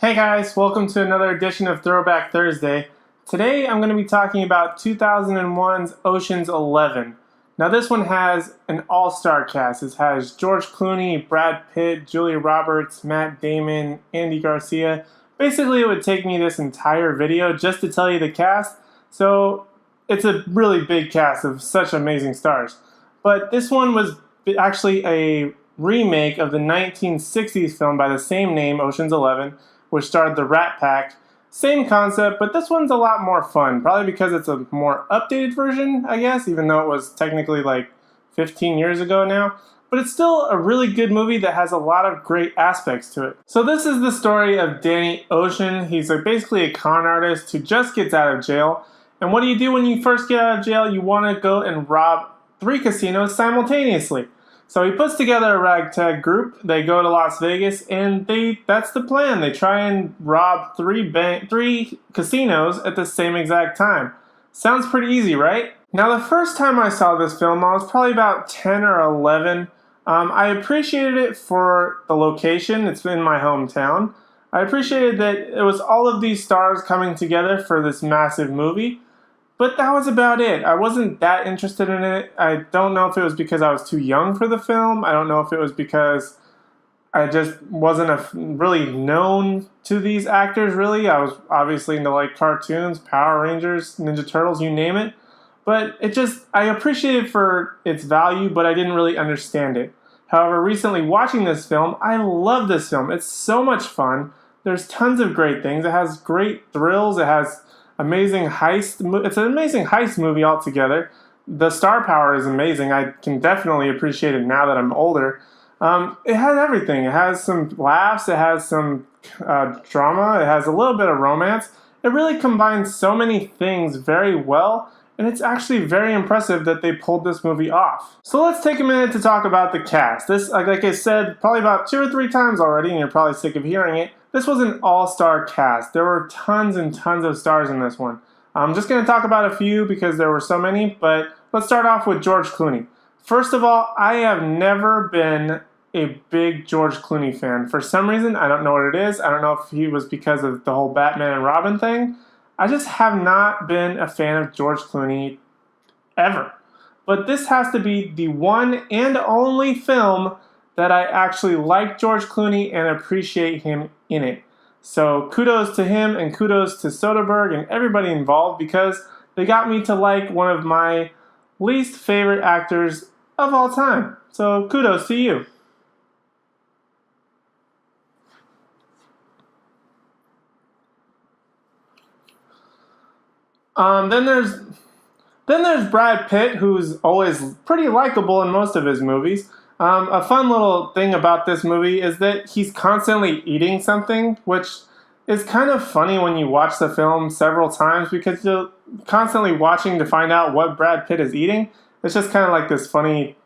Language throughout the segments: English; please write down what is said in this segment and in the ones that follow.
Hey guys, welcome to another edition of Throwback Thursday. Today I'm going to be talking about 2001's Ocean's 11. Now this one has an all-star cast. It has George Clooney, Brad Pitt, Julia Roberts, Matt Damon, Andy Garcia. Basically it would take me this entire video just to tell you the cast, so it's a really big cast of such amazing stars. But this one was actually a remake of the 1960s film by the same name, Ocean's 11, which starred the Rat Pack. Same concept, but this one's a lot more fun, probably because it's a more updated version, I guess, even though it was technically like 15 years ago now. But it's still a really good movie that has a lot of great aspects to it. So this is the story of Danny Ocean. He's basically a con artist who just gets out of jail. And what do you do when you first get out of jail? You want to go and rob 3 casinos simultaneously. So he puts together a ragtag group. They go to Las Vegas, and that's the plan. They try and rob 3 casinos at the same exact time. Sounds pretty easy, right? Now, the first time I saw this film, I was probably about 10 or 11. I appreciated it for the location. It's in my hometown. I appreciated that it was all of these stars coming together for this massive movie. But that was about it. I wasn't that interested in it. I don't know if it was because I was too young for the film. I don't know if it was because I just wasn't really known to these actors, really. I was obviously into like cartoons, Power Rangers, Ninja Turtles, you name it. But I appreciate it for its value, but I didn't really understand it. However, recently watching this film, I love this film. It's so much fun. There's tons of great things. It has great thrills. It has amazing heist. It's an amazing heist movie altogether. The star power is amazing. I can definitely appreciate it now that I'm older. It has everything. It has some laughs. It has some drama. It has a little bit of romance. It really combines so many things very well, and it's actually very impressive that they pulled this movie off. So let's take a minute to talk about the cast. This, like I said, probably about 2 or 3 times already, and you're probably sick of hearing it. This was an all-star cast. There were tons and tons of stars in this one. I'm just going to talk about a few because there were so many, but let's start off with George Clooney. First of all, I have never been a big George Clooney fan. For some reason, I don't know what it is. I don't know if he was because of the whole Batman and Robin thing. I just have not been a fan of George Clooney ever. But this has to be the one and only film that I actually like George Clooney and appreciate him in it. So kudos to him and kudos to Soderbergh and everybody involved because they got me to like one of my least favorite actors of all time. So kudos to you. Then there's Brad Pitt, who's always pretty likable in most of his movies. A fun little thing about this movie is that he's constantly eating something, which is kind of funny when you watch the film several times because you're constantly watching to find out what Brad Pitt is eating. It's just kind of like this funny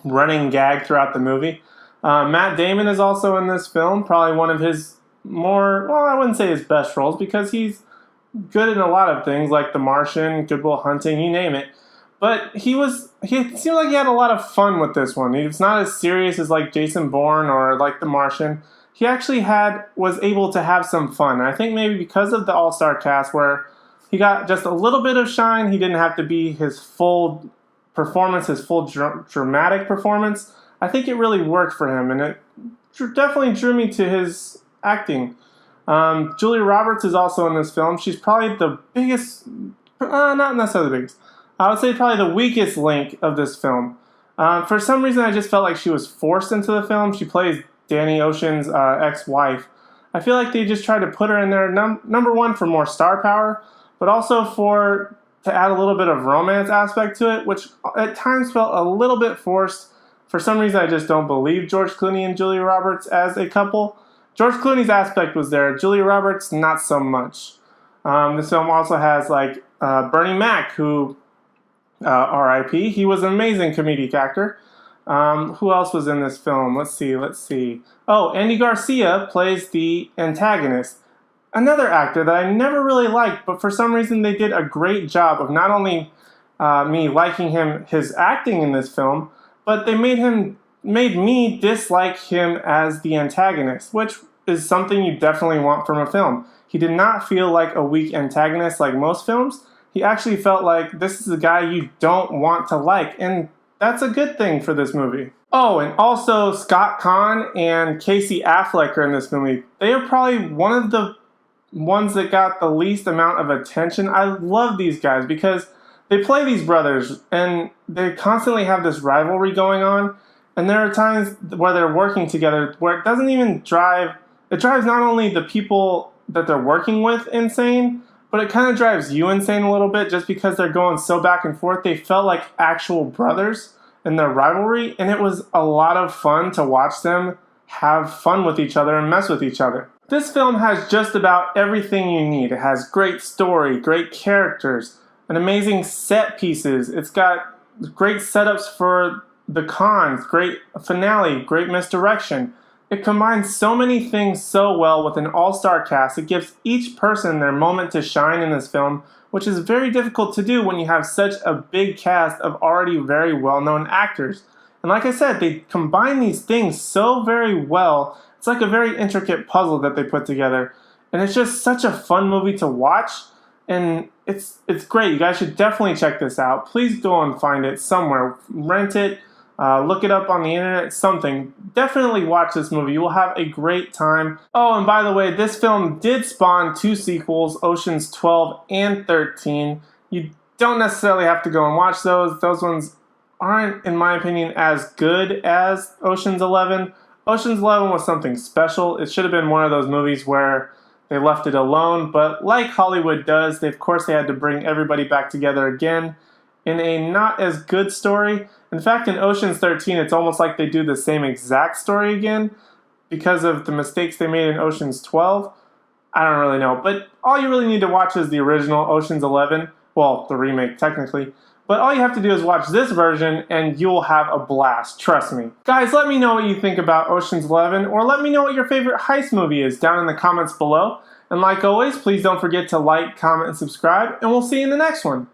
running gag throughout the movie. Matt Damon is also in this film, probably one of his I wouldn't say his best roles because he's good in a lot of things like The Martian, Good Will Hunting, you name it. But he seemed like he had a lot of fun with this one. He was not as serious as like Jason Bourne or like The Martian. He actually was able to have some fun. And I think maybe because of the all-star cast where he got just a little bit of shine, he didn't have to be his full performance, his full dramatic performance. I think it really worked for him, and it definitely drew me to his acting. Julia Roberts is also in this film. She's probably the biggest, not necessarily the biggest, I would say probably the weakest link of this film. For some reason, I just felt like she was forced into the film. She plays Danny Ocean's ex-wife. I feel like they just tried to put her in there, number one, for more star power, but also to add a little bit of romance aspect to it, which at times felt a little bit forced. For some reason, I just don't believe George Clooney and Julia Roberts as a couple. George Clooney's aspect was there. Julia Roberts, not so much. This film also has like Bernie Mac, who R.I.P. He was an amazing comedic actor. Who else was in this film? Let's see. Oh, Andy Garcia plays the antagonist. Another actor that I never really liked, but for some reason they did a great job of not only me liking his acting in this film, but they made me dislike him as the antagonist, which is something you definitely want from a film. He did not feel like a weak antagonist like most films. He actually felt like this is a guy you don't want to like, and that's a good thing for this movie. Oh, and also Scott Conn and Casey Affleck are in this movie. They are probably one of the ones that got the least amount of attention. I love these guys because they play these brothers and they constantly have this rivalry going on. And there are times where they're working together where it doesn't even drive, it drives not only the people that they're working with insane, but it kind of drives you insane a little bit just because they're going so back and forth. They felt like actual brothers in their rivalry, and it was a lot of fun to watch them have fun with each other and mess with each other. This film has just about everything you need. It has great story, great characters, and amazing set pieces. It's got great setups for the cons, great finale, great misdirection. It combines so many things so well with an all-star cast. It gives each person their moment to shine in this film, which is very difficult to do when you have such a big cast of already very well-known actors. And like I said, they combine these things so very well. It's like a very intricate puzzle that they put together. And it's just such a fun movie to watch. And it's great. You guys should definitely check this out. Please go and find it somewhere. Rent it. Look it up on the internet, something. Definitely watch this movie. You will have a great time. Oh, and by the way, this film did spawn 2 sequels, Oceans 12 and 13. You don't necessarily have to go and watch those. Those ones aren't, in my opinion, as good as Oceans 11. Oceans 11 was something special. It should have been one of those movies where they left it alone, but like Hollywood does, of course they had to bring everybody back together again in a not as good story. In fact, in Ocean's 13, it's almost like they do the same exact story again because of the mistakes they made in Ocean's 12. I don't really know, but all you really need to watch is the original Ocean's 11. Well, the remake, technically. But all you have to do is watch this version and you'll have a blast, trust me. Guys, let me know what you think about Ocean's 11, or let me know what your favorite heist movie is down in the comments below. And like always, please don't forget to like, comment, and subscribe, and we'll see you in the next one.